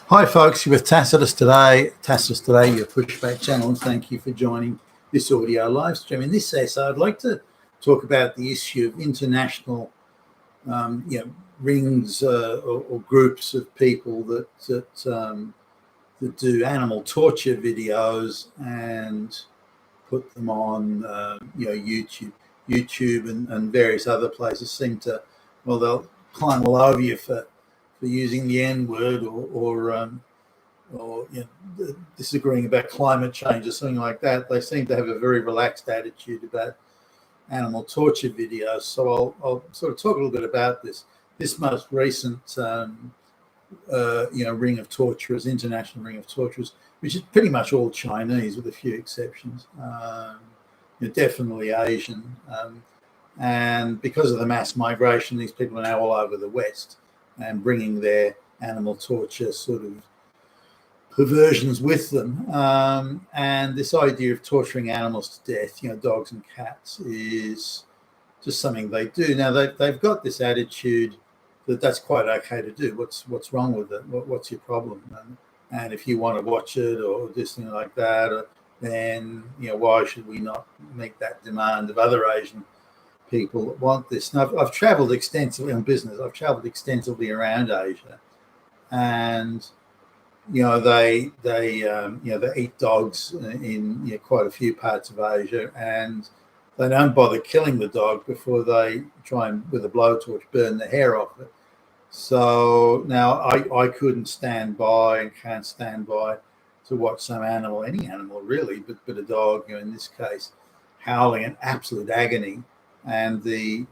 Hi, folks. You're with Tacitus today. Tacitus today, your pushback channel. Thank you for joining this audio live stream. In this essay, I'd like to talk about the issue of international, rings or groups of people that do animal torture videos and put them on, YouTube and various other places. Seem to, they'll climb all over you for using the N word or disagreeing about climate change or something like that. They seem to have a very relaxed attitude about animal torture videos. So I'll sort of talk a little bit about this most recent ring of torturers, international ring of torturers, which is pretty much all Chinese with a few exceptions. Definitely Asian, and because of the mass migration, these people are now all over the West and bringing their animal torture sort of perversions with them. And this idea of torturing animals to death, dogs and cats, is just something they do. Now, they've got this attitude that that's quite okay to do. What's wrong with it? What's your problem? And if you want to watch it or do something like that, then, why should we not make that demand of other Asian people that want this? Now, I've traveled extensively on business. I've traveled extensively around Asia, and they eat dogs in quite a few parts of Asia, and they don't bother killing the dog before they try and, with a blowtorch, burn the hair off it. So now I couldn't stand by and can't stand by to watch some animal, any animal really, but a dog, in this case, howling in absolute agony, and the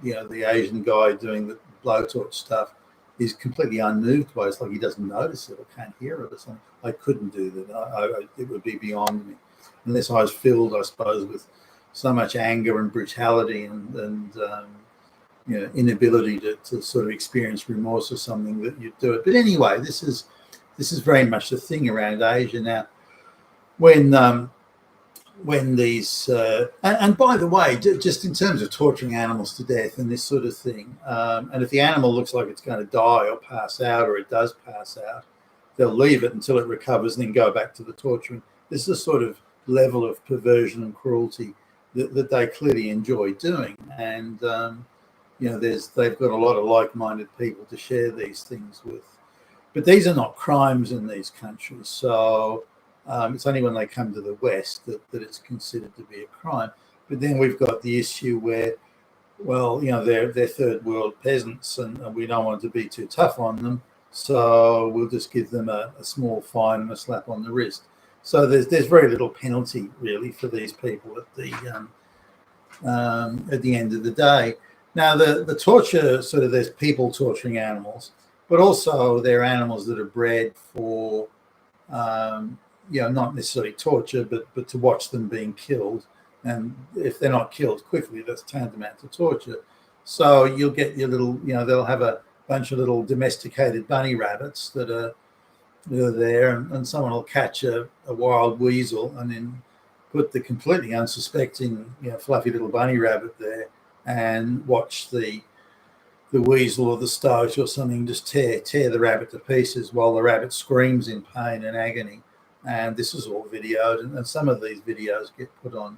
Asian guy doing the blowtorch stuff is completely unmoved by it. It's like he doesn't notice it or can't hear it or something. I couldn't do that. It would be beyond me, unless I was filled, I suppose, with so much anger and brutality and inability to sort of experience remorse or something that you'd do it. But anyway, this is very much the thing around Asia now. When these and by the way, just in terms of torturing animals to death and this sort of thing, and if the animal looks like it's going to die or pass out, or it does pass out, they'll leave it until it recovers and then go back to the torturing. This is a sort of level of perversion and cruelty that they clearly enjoy doing, and they've got a lot of like-minded people to share these things with. But these are not crimes in these countries, so it's only when they come to the West that it's considered to be a crime. But then we've got the issue where, they're third world peasants, and we don't want to be too tough on them, so we'll just give them a small fine and a slap on the wrist. So there's very little penalty really for these people at the end of the day. Now the torture, sort of, there's people torturing animals, but also there are animals that are bred for not necessarily torture, but to watch them being killed. And if they're not killed quickly, that's tantamount to torture. So you'll get your little, they'll have a bunch of little domesticated bunny rabbits that are there, and someone will catch a wild weasel and then put the completely unsuspecting, fluffy little bunny rabbit there and watch the weasel or the stoat or something just tear the rabbit to pieces while the rabbit screams in pain and agony. And this is all videoed, and some of these videos get put on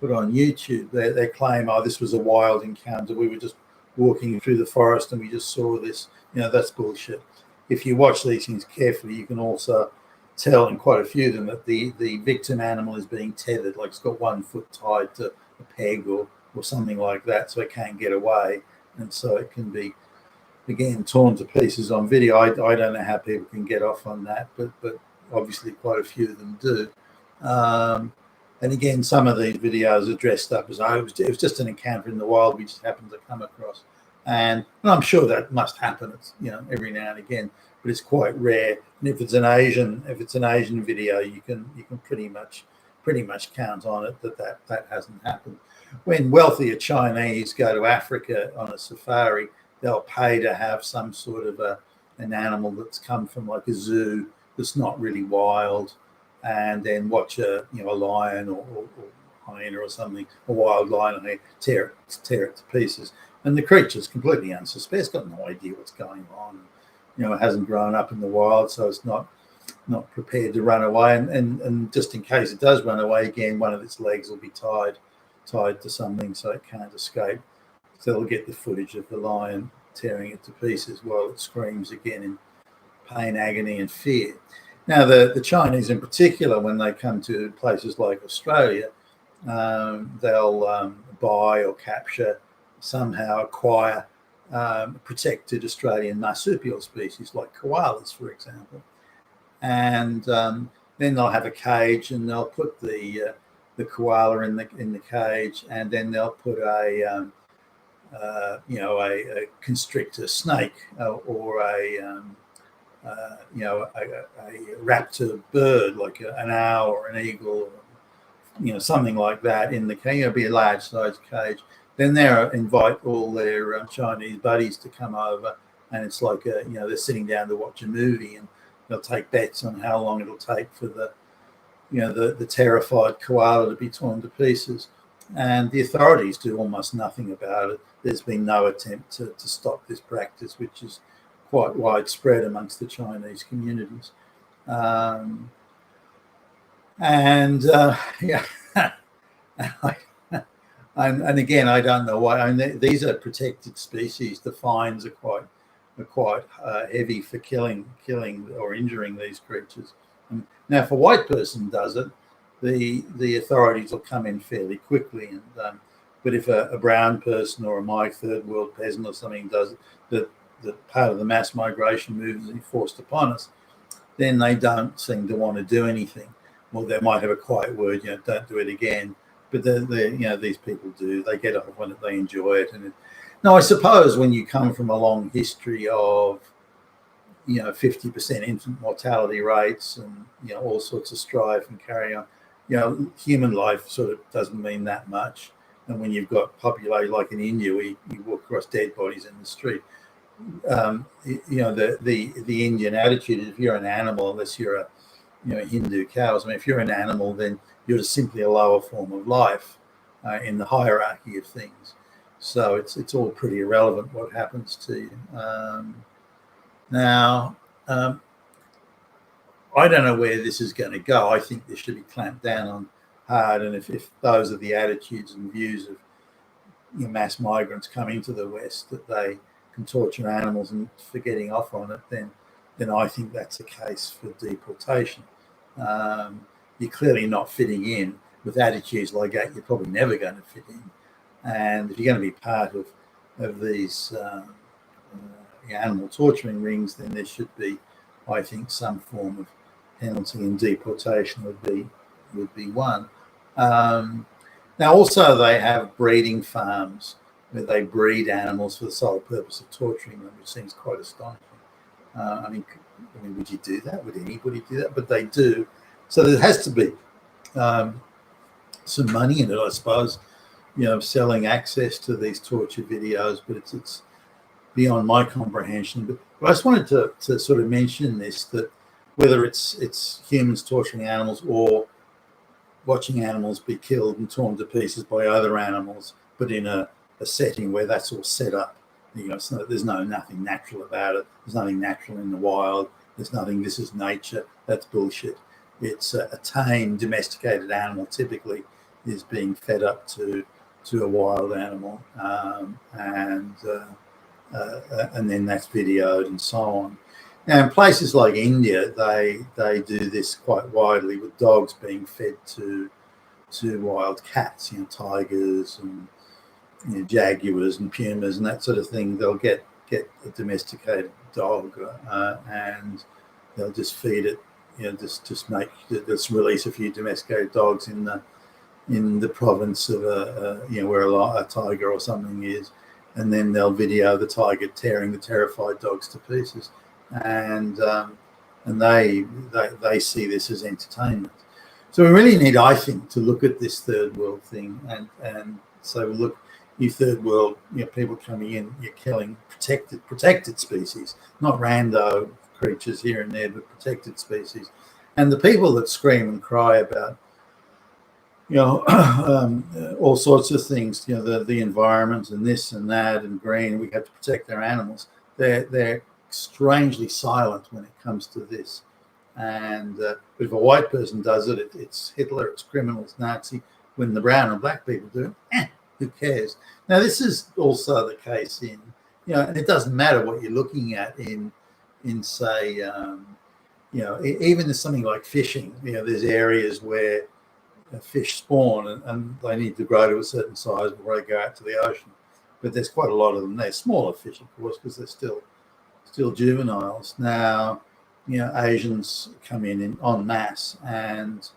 YouTube. They claim, this was a wild encounter. We were just walking through the forest and we just saw this. That's bullshit. If you watch these things carefully, you can also tell in quite a few of them that the victim animal is being tethered, like it's got one foot tied to a peg or something like that, so it can't get away, and so it can be, again, torn to pieces on video. I don't know how people can get off on that, but obviously quite a few of them do. And again, some of these videos are dressed up as, it was just an encounter in the wild we just happened to come across. And I'm sure that must happen, every now and again, but it's quite rare. And if it's an Asian video, you can pretty much count on it that hasn't happened. When wealthier Chinese go to Africa on a safari, they'll pay to have some sort of an animal that's come from like a zoo that's not really wild, and then watch a lion or hyena or something, a wild lion, and tear it to pieces. And the creature's completely unsuspect. It's got no idea what's going on. it hasn't grown up in the wild, so it's not prepared to run away. And just in case it does run away again, one of its legs will be tied to something so it can't escape. So they'll get the footage of the lion tearing it to pieces while it screams again in pain, agony, and fear. Now, the Chinese in particular, when they come to places like Australia, they'll buy or capture, somehow acquire protected Australian marsupial species like koalas, for example. And then they'll have a cage, and they'll put the koala in the cage, and then they'll put a constrictor snake or a raptor bird like an owl or an eagle, or, something like that in the cage. It'll be a large size cage. Then they invite all their Chinese buddies to come over, and it's like they're sitting down to watch a movie, and they'll take bets on how long it'll take for the terrified koala to be torn to pieces. And the authorities do almost nothing about it. There's been no attempt to stop this practice, which is quite widespread amongst the Chinese communities. And again, I don't know why. I mean, these are protected species. The fines are quite heavy for killing or injuring these creatures. And now, if a white person does it, the authorities will come in fairly quickly. But if a brown person or a third world peasant or something does it, that part of the mass migration movement is forced upon us, then they don't seem to want to do anything. Well, they might have a quiet word, don't do it again. But these people do. They get off on it. They enjoy it. Now, I suppose when you come from a long history of 50% infant mortality rates and all sorts of strife and carry on, human life sort of doesn't mean that much. And when you've got populated like in India, where you walk across dead bodies in the street, the Indian attitude is if you're an animal, unless you're a Hindu cows. I mean, if you're an animal, then you're just simply a lower form of life in the hierarchy of things. So it's all pretty irrelevant what happens to you. Now, I don't know where this is going to go. I think this should be clamped down on hard. And if those are the attitudes and views of mass migrants coming to the West, that they can torture animals and for getting off on it, then I think that's a case for deportation. You're clearly not fitting in with attitudes like that. You're probably never going to fit in. And if you're going to be part of these animal torturing rings, then there should be, I think, some form of penalty, and deportation would be one. Now, also they have breeding farms where they breed animals for the sole purpose of torturing them, which seems quite astonishing. I mean, would you do that? Would anybody do that? But they do. So there has to be some money in it, I suppose, selling access to these torture videos, but it's beyond my comprehension. But I just wanted to sort of mention this, that whether it's humans torturing animals or watching animals be killed and torn to pieces by other animals, but in a setting where that's all set up. There's nothing natural about it. There's nothing natural in the wild. There's nothing, this is nature. That's bullshit. It's a tame, domesticated animal typically is being fed up to a wild animal, and then that's videoed and so on. Now, in places like India, they do this quite widely with dogs being fed to wild cats, tigers and jaguars and pumas and that sort of thing. They'll get a domesticated dog and they'll just feed it, just release a few domesticated dogs in the province of where a tiger or something is, and then they'll video the tiger tearing the terrified dogs to pieces, and they see this as entertainment. So we really need, I think, to look at this third world thing and so look, you third world, people coming in, you're killing protected species, not rando creatures here and there, but protected species. And the people that scream and cry about all sorts of things, the environment and this and that and green, we have to protect their animals. They're strangely silent when it comes to this. And but if a white person does it, it's Hitler, it's criminals, Nazi. When the brown and black people do it, who cares? Now, this is also the case in, and it doesn't matter what you're looking at in say, even in something like fishing. There's areas where fish spawn and they need to grow to a certain size before they go out to the ocean. But there's quite a lot of them. They're smaller fish, of course, because they're still juveniles. Now, Asians come in en masse and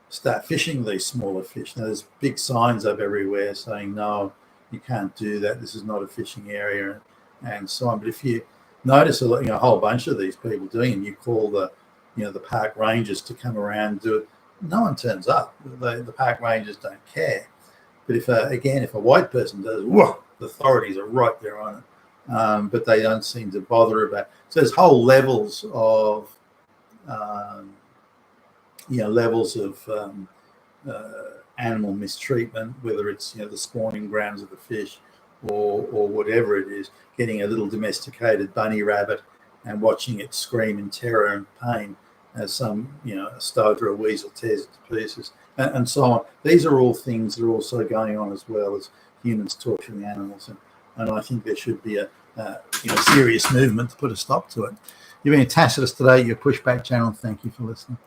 start fishing these smaller fish. Now, there's big signs up everywhere saying, no, you can't do that. This is not a fishing area, and so on. But if you notice a whole bunch of these people doing it, and you call the park rangers to come around and do it, no one turns up. The park rangers don't care. But if a white person does, whoa, the authorities are right there on it. But they don't seem to bother about it. So there's whole levels of animal mistreatment, whether it's the spawning grounds of the fish or whatever it is, getting a little domesticated bunny rabbit and watching it scream in terror and pain as some a stoat or a weasel tears it to pieces, and so on. These are all things that are also going on as well as humans torturing animals, and I think there should be a serious movement to put a stop to it. You've been Tacitus today, your Pushback channel. Thank you for listening.